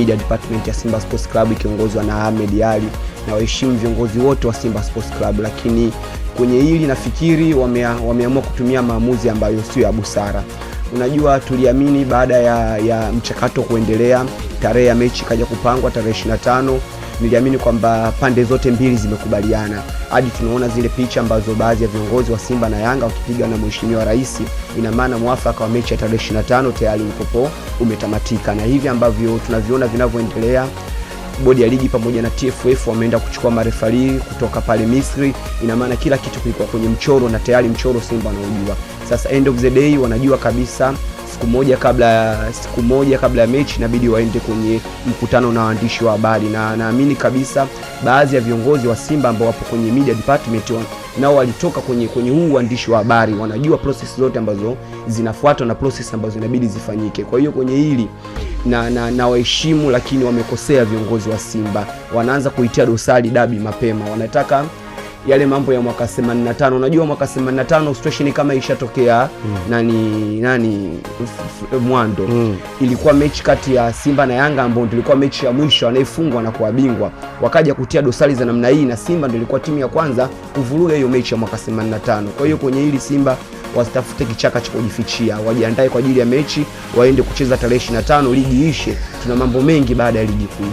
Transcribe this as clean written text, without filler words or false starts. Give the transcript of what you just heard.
media department ya Simba Sports Club ikiongozwa na Ahmed Ali, na waheshimu viongozi wote wa Simba Sports Club, lakini kwenye hili nafikiri wameamua kutumia maamuzi ambayo sio ya busara. Unajua, tuliamini baada ya mchakato kuendelea, tarehe ya mechi kaja kupangwa tarehe 25, niliamini kwamba pande zote mbili zimekubaliana. Hadi tunaona zile picha ambazo baadhi ya viongozi wa Simba na Yanga wakipiga na Mheshimiwa Rais, ina maana mwafaka wa mechi ya tarehe 25 tayari ulipopo umetamatika. Na hivi ambavyo tunaviona vinavyoendelea, bodi ya ligi pamoja na TFF wameenda kuchukua marefari kutoka pale Misri. Ina maana kila kitu kilikuwa kwenye mchoro na tayari mchoro Simba wanaujua. Sasa end of the day wanajua kabisa siku moja kabla ya mechi inabidi waende kwenye mkutano na waandishi wa habari, na naamini kabisa baadhi ya viongozi wa Simba ambao wapo kwenye media department nao walitoka kwenye huu uandishi wa habari, wanajua process zote ambazo zinafuatwa na process ambazo inabidi zifanyike. Kwa hiyo kwenye hili na waheshimu, lakini wamekosea viongozi wa Simba. Wanaanza kuitia dosari dabi mapema, wanataka yale mambo ya mwaka 85. Unajua mwaka 85 situation kama ishatokea Mwando. Ilikuwa mechi kati ya Simba na Yanga ambayo ilikuwa mechi ya mwisho, anayefungwa na kuwa bingwa. Wakaja kutia dosari za namna hii, na Simba ndio ilikuwa timu ya kwanza kuvuruga hiyo mechi ya mwaka 85. Kwa hiyo kwenye hili Simba wasitafute kichaka cha kujifichia, wajiandae kwa ajili ya mechi, waende kucheza tarehe 25, ligi ishe. Tuna mambo mengi baada ya ligi kuisha.